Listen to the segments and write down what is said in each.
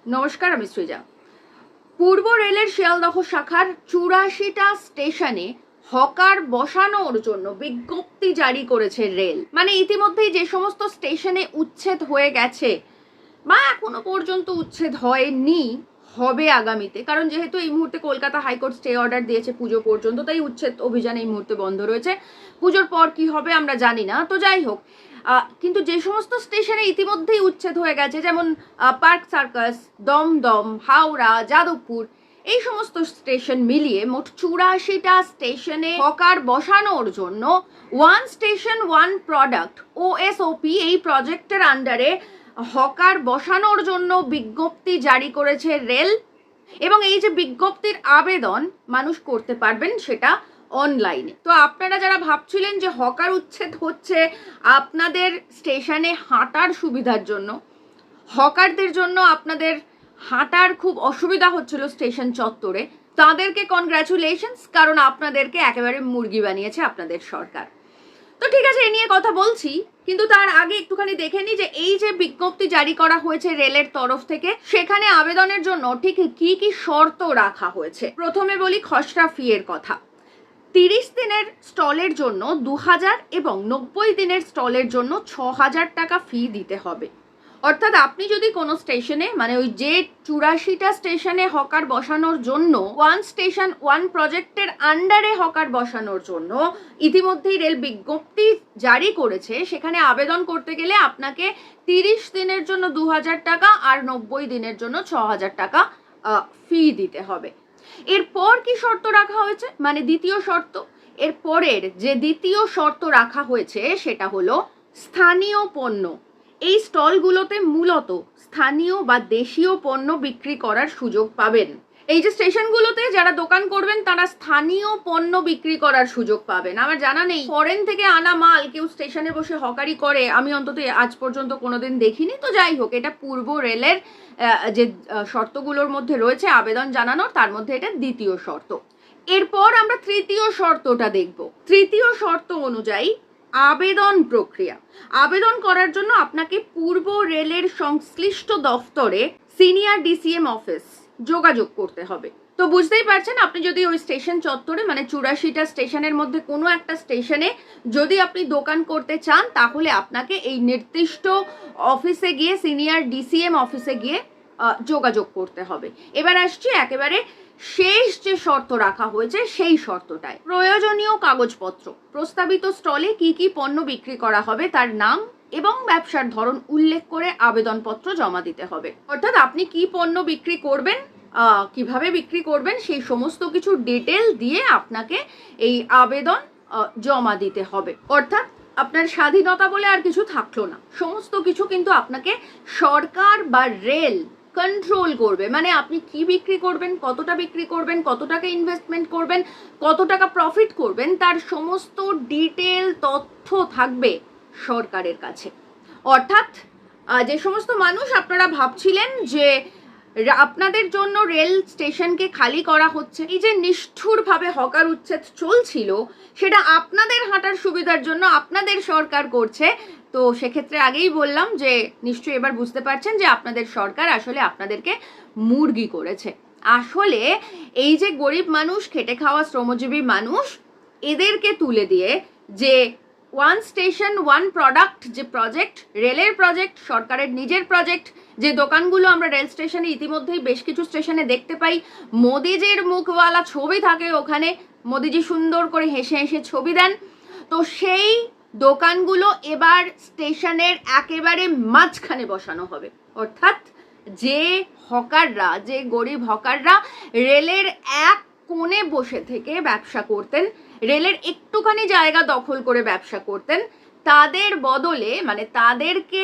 নমস্কার, আমি সৃজা। পূর্ব রেলের শিয়ালদহ শাখার ৮৪টা স্টেশনে হকার বসানোর জন্য বিজ্ঞপ্তি জারি করেছে রেল। মানে ইতিমধ্যেই যে সমস্ত স্টেশনে উচ্ছেদ হয়ে গেছে বা এখনো পর্যন্ত উচ্ছেদ হয়নি, হবে আগামীতে, কারণ যেহেতু এই মুহূর্তে কলকাতা হাইকোর্ট স্টে অর্ডার দিয়েছে পুজো পর্যন্ত, তাই উচ্ছেদ অভিযান এই মুহূর্তে বন্ধ রয়েছে। পুজোর পর কি হবে আমরা জানি না, তো যাই হোক। কিন্তু যে সমস্ত স্টেশনে ইতিমধ্যেই উচ্ছেদ হয়ে গেছে, যেমন পার্ক সার্কাস, দমদম, হাওড়া, যাদবপুর, এই সমস্ত স্টেশন মিলিয়ে মোট ৮৪টা স্টেশনে হকার বসানোর জন্য one station one product OSOP এই প্রজেক্টের আন্ডারে হকার বসানোর জন্য বিজ্ঞপ্তি জারি করেছে রেল। এবং এই যে বিজ্ঞপ্তির আবেদন মানুষ করতে পারবেন সেটা অনলাইনে। তো আপনারা যারা ভাবছিলেন যে হকার উচ্ছেদ হচ্ছে আপনাদের স্টেশনে হাঁটার সুবিধার জন্য, হকারদের জন্য আপনাদের হাঁটার খুব অসুবিধা হচ্ছিল স্টেশন চত্বরে, তাদেরকে কনগ্রাচুলেশনস, কারণ আপনাদেরকে একেবারে মুরগি বানিয়েছে আপনাদের সরকার। তো ঠিক আছে, এ নিয়ে কথা বলছি, কিন্তু তার আগে একটুখানি দেখে নিই যে এই যে বিজ্ঞপ্তি জারি করা হয়েছে রেলের তরফ থেকে, সেখানে আবেদনের জন্য ঠিক কি কি শর্ত রাখা হয়েছে। প্রথমে বলি খসড়া ফি এর কথা। 30 দিনের স্টলের জন্য 2000 এবং 90 দিনের স্টলের জন্য 6000 টাকা ফি দিতে হবে। অর্থাৎ আপনি যদি কোনো স্টেশনে, মানে ওই যে 84টা স্টেশনে হকার বসানোর জন্য ওয়ান স্টেশন ওয়ান প্রজেক্টের আন্ডারে হকার বসানোর জন্য ইতিমধ্যেই রেল বিজ্ঞপ্তি জারি করেছে, সেখানে আবেদন করতে গেলে আপনাকে 30 দিনের জন্য 2000 টাকা আর 90 দিনের জন্য 6000 টাকা ফি দিতে হবে। এরপর কি শর্ত রাখা হয়েছে, মানে দ্বিতীয় শর্ত, এর পরের যে দ্বিতীয় শর্ত রাখা হয়েছে সেটা হলো স্থানীয় পণ্য। এই স্টলগুলোতে মূলত স্থানীয় বা দেশীয় পণ্য বিক্রি করার সুযোগ পাবেন। এই যে স্টেশনগুলোতে যারা দোকান করবেন তারা স্থানীয় পণ্য বিক্রি করার সুযোগ পাবেন। আমার জানা নেই ফরেন থেকে আনা মাল কেউ স্টেশনে বসে হকারি করে, আমি অন্তত আজ পর্যন্ত কোনোদিন দেখিনি। তো যাই হোক, এটা পূর্ব রেলের যে শর্তগুলোর মধ্যে রয়েছে আবেদন জানানোর, তার মধ্যে এটা দ্বিতীয় শর্ত। এরপর আমরা তৃতীয় শর্তটা দেখব। তৃতীয় শর্ত অনুযায়ী আবেদন প্রক্রিয়া। আবেদন করার জন্য আপনাকে পূর্ব রেলের সংশ্লিষ্ট দফতরে সিনিয়র DCM অফিস যোগাযোগ করতে হবে। তো বুঝতেই পারছেন, আপনি যদি ওই স্টেশন চত্বরে, মানে 84টা স্টেশনের মধ্যে কোনো একটা স্টেশনে যদি আপনি দোকান করতে চান, তাহলে আপনাকে এই নির্দিষ্ট অফিসে গিয়ে, সিনিয়র DCM অফিসে গিয়ে যোগাযোগ করতে হবে। এবার আসছি একেবারে শেষ যে শর্ত রাখা হয়েছে সেই শর্তটায়। প্রয়োজনীয় কাগজপত্র। প্রস্তাবিত স্টলে কি কি পণ্য বিক্রি করা হবে তার নাম এবং ব্যবসার ধরন উল্লেখ করে আবেদনপত্র জমা দিতে হবে। অর্থাৎ আপনি কি পণ্য বিক্রি করবেন, কিভাবে বিক্রি করবেন, সেই সমস্ত কিছু ডিটেল দিয়ে আপনাকে এই আবেদন জমা দিতে হবে। অর্থাৎ আপনার স্বাধীনতা বলে আর কিছু থাকলো না, সমস্ত কিছু কিন্তু আপনাকে সরকার বা রেল কন্ট্রোল করবে। মানে আপনি কি বিক্রি করবেন, কতটা বিক্রি করবেন, কত টাকা ইনভেস্টমেন্ট করবেন, কত টাকা প্রফিট করবেন, তার সমস্ত ডিটেল তথ্য থাকবে সরকারের কাছে। অর্থাৎ যে সমস্ত মানুষ আপনারা ভাবছিলেন যে আপনাদের জন্য রেল স্টেশনকে খালি করা হচ্ছে, এই যে নিষ্ঠুরভাবে হকার উচ্ছেদ চলছিল, সেটা আপনাদের হাঁটার সুবিধার জন্য আপনাদের সরকার করছে। তো সেক্ষেত্রে আগেই বললাম যে নিশ্চয়ই এবার বুঝতে পারছেন যে আপনাদের সরকার আসলে আপনাদেরকে মুরগি করেছে। আসলে এই যে গরিব মানুষ, খেটে খাওয়া শ্রমজীবী মানুষ, এদেরকে তুলে দিয়ে যে ওয়ান স্টেশন ওয়ান প্রোডাক্ট যে প্রজেক্ট, রেলের প্রজেক্ট, সরকারের নিজের প্রজেক্ট, যে দোকানগুলো আমরা রেল স্টেশনে ইতিমধ্যেই বেশ কিছু স্টেশনে দেখতে পাই, মোদিজির মুখওয়ালা ছবি থাকে ওখানে, মোদিজি সুন্দর করে হেসে হেসে ছবি দেন। তো সেই দোকানগুলো এবার স্টেশনের একেবারে মাঝখানে বসানো হবে। অর্থাৎ যে হকাররা, যে গরিব হকাররা রেলের এক কোণে বসে থেকে ব্যবসা করতেন, রেলের একটুখানি জায়গা দখল করে ব্যবসা করতেন, তাদের বদলে, মানে তাদেরকে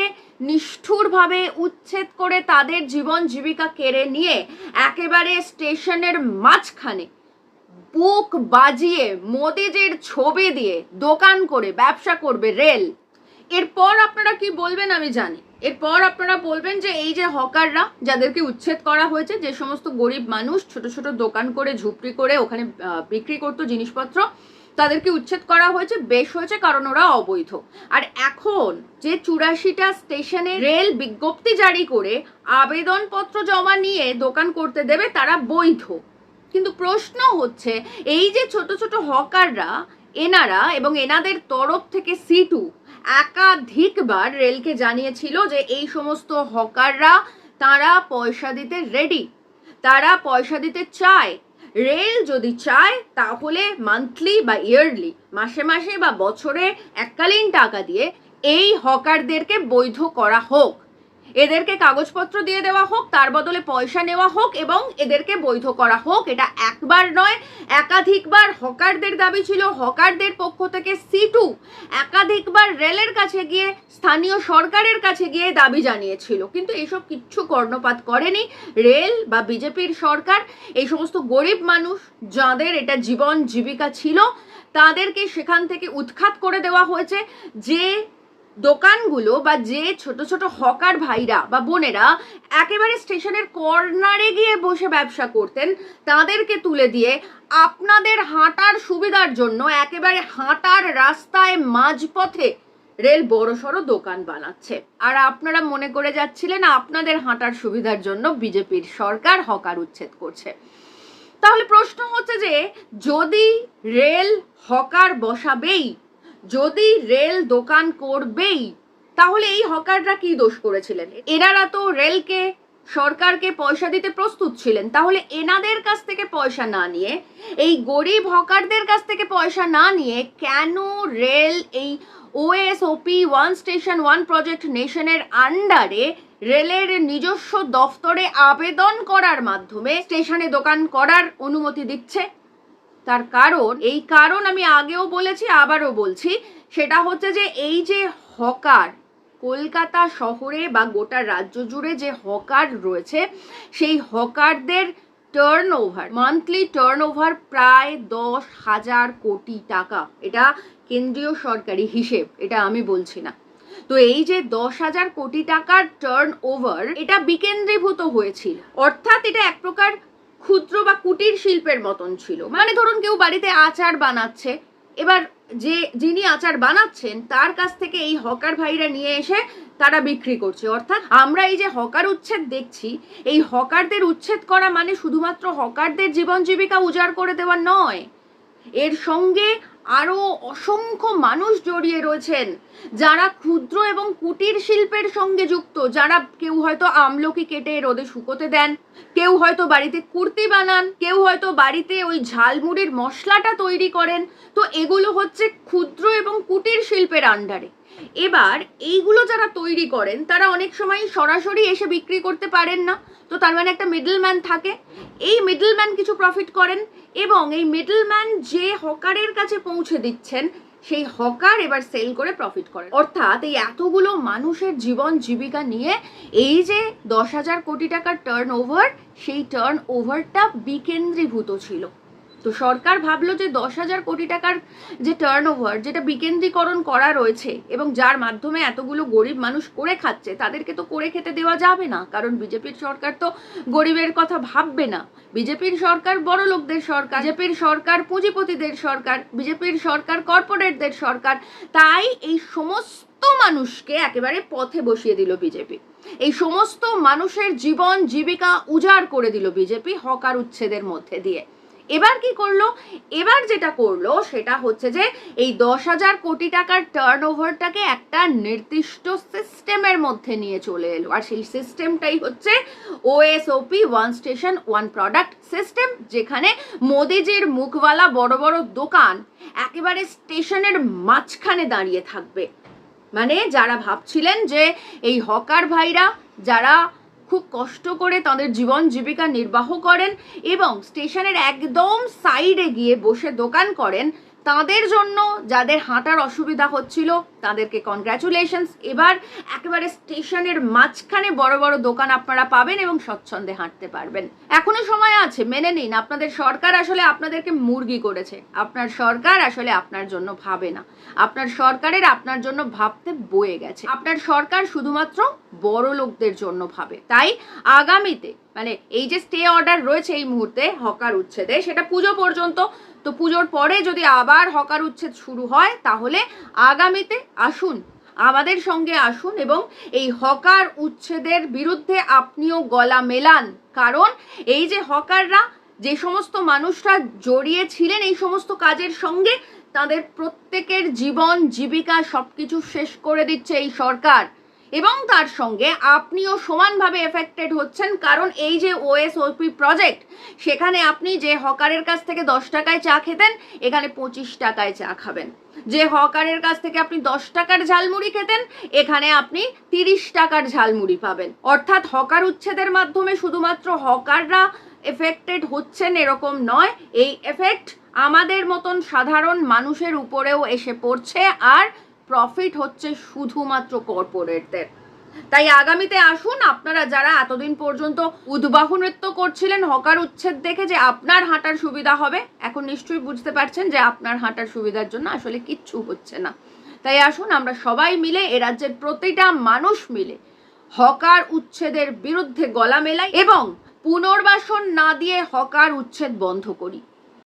নিষ্ঠুরভাবে উচ্ছেদ করে তাদের জীবন জীবিকা কেড়ে নিয়ে একেবারে স্টেশনের মাঝখানে বুক বাজিয়ে মোদিজির ছবি দিয়ে দোকান করে ব্যবসা করবে রেল। এরপর আপনারা কি বলবেন আমি জানি। এরপর আপনারা বলবেন যে এই যে হকাররা যাদেরকে উচ্ছেদ করা হয়েছে, যে সমস্ত গরিব মানুষ ছোট ছোট দোকান করে ঝুপড়ি করে ওখানে বিক্রি করতো জিনিসপত্র, তাদেরকে উচ্ছেদ করা হয়েছে, বেশ হয়েছে, কারণ ওরা অবৈধ। আর এখন যে 84টা স্টেশনে রেল বিজ্ঞপ্তি জারি করে আবেদনপত্র জমা নিয়ে দোকান করতে দেবে, তারা বৈধ। কিন্তু প্রশ্ন হচ্ছে, এই যে ছোট ছোট হকাররা, এনারা এবং এনাদের তরফ থেকে সিটু একাধিকবার রেলকে জানিয়েছিল যে এই সমস্ত হকাররা তারা পয়সা দিতে রেডি, তারা পয়সা দিতে চায়। রেল যদি চায় তাহলে মান্থলি বা ইয়ারলি, মাসে মাসে বা বছরে এককালীন টাকা দিয়ে এই হকারদেরকে বৈধ করা হোক, এদেরকে কাগজপত্র দিয়ে দেওয়া হোক, তার বদলে পয়সা নেওয়া হোক এবং এদেরকে বৈধ করা হোক। এটা একবার নয়, একাধিকবার হকারদের দাবি ছিল। হকারদের পক্ষ থেকে সিটু একাধিকবার রেলের কাছে গিয়ে, স্থানীয় সরকারের কাছে গিয়ে দাবি জানিয়েছিল, কিন্তু এসব কিচ্ছু কর্ণপাত করেনি রেল বা বিজেপির সরকার। এই সমস্ত গরিব মানুষ যাদের এটা জীবন জীবিকা ছিল, তাদেরকে সেখান থেকে উৎখাত করে দেওয়া হয়েছে। যে দোকানগুলো বা যে ছোট ছোট হকার ভাইরা বা বোনেরা একেবারে স্টেশনের কর্নারে গিয়ে বসে ব্যবসা করতেন, তাদেরকে তুলে দিয়ে আপনাদের হাঁটার সুবিধার জন্য একেবারে হাঁটার রাস্তায় মাঝপথে রেল বড়সড় দোকান বানাচ্ছে। আর আপনারা মনে করে যাচ্ছিলেন আপনাদের হাঁটার সুবিধার জন্য বিজেপির সরকার হকার উচ্ছেদ করছে। তাহলে প্রশ্ন হচ্ছে যে, যদি রেল হকার বসাবেই, যদি রেল দোকান করবেই, তাহলে এই হকাররা কি দোষ করেছিলেন? এনারা তো রেলকে, সরকারকে পয়সা দিতে প্রস্তুত ছিলেন, তাহলে এনাদের কাছ থেকে পয়সা না নিয়ে, এই গরিব হকারদের কাছ থেকে পয়সা না নিয়ে কেন রেল এই ওএসওপি ওয়ান স্টেশন ওয়ান প্রজেক্ট নেশনের আন্ডারে রেলের নিজস্ব দফতরে আবেদন করার মাধ্যমে স্টেশনে দোকান করার অনুমতি দিচ্ছে? তার কারণ, এই কারণ আমি আগেও বলেছি, আবারও বলছি, সেটা হচ্ছে যে এই যে হকার, কলকাতা শহরে বা গোটা রাজ্য জুড়ে যে হকার রয়েছে, সেই হকারদের টার্নওভার, মান্থলি টার্নওভার প্রায় 10,000 কোটি টাকা। এটা কেন্দ্রীয় সরকারি হিসেব, এটা আমি বলছি না। তো এই যে 10,000 কোটি টাকার টার্নওভার, এটা বিকেন্দ্রীভূত হয়েছিল, অর্থাৎ এটা এক প্রকার ক্ষুদ্র বা কুটির শিল্পের মতন ছিল। মানে ধরুন কেউ বাড়িতে আচার বানাচ্ছে, এবার যিনি আচার বানাচ্ছেন তার কাছ থেকে এই হকার ভাইরা নিয়ে এসে তারা বিক্রি করছে। অর্থাৎ আমরা এই যে হকার উচ্ছেদ দেখছি, এই হকারদের উচ্ছেদ করা মানে শুধুমাত্র হকারদের জীবন জীবিকা উজাড় করে দেওয়া নয়, এর সঙ্গে আরো অসংখ্য মানুষ জড়িয়ে রয়েছেন যারা ক্ষুদ্র এবং কুটির শিল্পের সঙ্গে যুক্ত, যারা কেউ হয়তো আমলকি কেটে রোদে শুকোতে দেন, কেউ হয়তো বাড়িতে কুর্তি বানান, কেউ হয়তো বাড়িতে ওই ঝালমুড়ির মশলাটা তৈরি করেন। তো এগুলো হচ্ছে ক্ষুদ্র এবং কুটির শিল্পের আন্ডারে। এবার এইগুলো যারা তৈরি করেন তারা অনেক সময় সরাসরি এসে বিক্রি করতে পারেন না, তো তার মানে একটা মিডলম্যান থাকে। এই মিডলম্যান কিছু প্রফিট করেন এবং এই মিডলম্যান যে হকারের কাছে পৌঁছে দিচ্ছেন, সেই হকার এবার সেল করে প্রফিট করেন। অর্থাৎ এই এতগুলো মানুষের জীবন জীবিকা নিয়ে এই যে 10,000 কোটি টাকার টার্নওভার, সেই টার্নওভারটা বিকেন্দ্রীভূত ছিল। তো সরকার ভাবলো যে 10,000 কোটি টাকার যে টার্নওভার, যেটা বিকেন্দ্রীকরণ করা রয়েছে এবং যার মাধ্যমে এতগুলো গরিব মানুষ করে খাচ্ছে, তাদেরকে তো করে খেতে দেওয়া যাবে না, কারণ বিজেপির সরকার তো গরিবের কথা ভাববে না। বিজেপির সরকার বড় লোকদের সরকার, বিজেপির সরকার পুঁজিপতিদের সরকার, বিজেপির সরকার কর্পোরেটদের সরকার। তাই এই সমস্ত মানুষকে একেবারে পথে বসিয়ে দিল বিজেপি, এই সমস্ত মানুষের জীবন জীবিকা উজাড় করে দিল বিজেপি হকার উচ্ছেদের মধ্যে দিয়ে। এবার কি করলো? এবার যেটা করলো সেটা হচ্ছে যে এই 10,000 কোটি টাকার টার্নওভারটাকে একটা নির্দিষ্ট সিস্টেমের মধ্যে নিয়ে চলে এলো, আর সেই সিস্টেমটাই হচ্ছে OSOP one station one product system, যেখানে মোদিজির মুখওয়ালা বড় বড় দোকান একেবারে স্টেশনের মাঝখানে দাঁড়িয়ে থাকবে। মানে যারা ভাবছিলেন যে এই হকার ভাইরা, যারা খুব কষ্ট করে তাদের জীবন জীবিকা নির্বাহ করেন এবং স্টেশনের একদম সাইডে গিয়ে বসে দোকান করেন, তাদের জন্য যাদের হাঁটার অসুবিধা হচ্ছিল তাদেরকে কনগ্রাচুলেশনস। এবার একেবারে স্টেশনের মাঝখানে বড় বড় দোকান আপনারা পাবেন এবং স্বচ্ছন্দে হাঁটতে পারবেন। এখনো সময় আছে, মেনে নিন। আপনাদের সরকার আসলে আপনাদেরকে মুরগি করেছে, আপনার সরকার আসলে আপনার জন্য ভাবে না, আপনার সরকারের আপনার জন্য ভাবতে বয়ে গেছে। আপনার সরকার শুধুমাত্র বড় লোকদের জন্য ভাবে। তাই আগামীতে মানে এই যে স্টে অর্ডার রয়েছে এই মুহূর্তে হকার উচ্ছেদে, সেটা পুজো পর্যন্ত তো পুজোর পরে যদি আবার হকার উচ্ছেদ শুরু হয় তাহলে আগামীতে আসুন, আমাদের সঙ্গে আসুন এবং এই হকার উচ্ছেদের বিরুদ্ধে আপনিও গলা মেলান। কারণ এই যে হকাররা, যে সমস্ত মানুষরা জড়িয়ে ছিলেন এই সমস্ত কাজের সঙ্গে, তাদের প্রত্যেকের জীবন জীবিকা সবকিছু শেষ করে দিচ্ছে এই সরকার, এবং তার সঙ্গে আপনিও সমানভাবে এফেক্টেড হচ্ছেন। কারণ এই যে ওএসওপি প্রজেক্ট, সেখানে আপনি যে হকারের কাছ থেকে 10 টাকায় চা খেতেন, এখানে 25 টাকায় চা খাবেন। যে হকারের কাছ থেকে আপনি 10 টাকার ঝালমুড়ি খেতেন, এখানে আপনি 30 টাকার ঝালমুড়ি পাবেন। অর্থাৎ হকার উচ্ছেদের মাধ্যমে শুধুমাত্র হকাররা এফেক্টেড হচ্ছেন এরকম নয়, এই এফেক্ট আমাদের মতন সাধারণ মানুষের উপরেও এসে পড়ছে, আর প্রফিট হচ্ছে শুধুমাত্র কর্পোরেটদের। তাই আগামীতে আসুন, আপনারা যারা এতদিন পর্যন্ত উদ্বাহ নৃত্য করছিলেন হকার উচ্ছেদ দেখে যে আপনার হাঁটার সুবিধা হবে, এখন নিশ্চয়ই বুঝতে পারছেন যে আপনার হাঁটার সুবিধার জন্য আসলে কিচ্ছু হচ্ছে না। তাই আসুন আমরা সবাই মিলে, এ রাজ্যের প্রতিটা মানুষ মিলে হকার উচ্ছেদের বিরুদ্ধে গলা মেলাই এবং পুনর্বাসন না দিয়ে হকার উচ্ছেদ বন্ধ করি।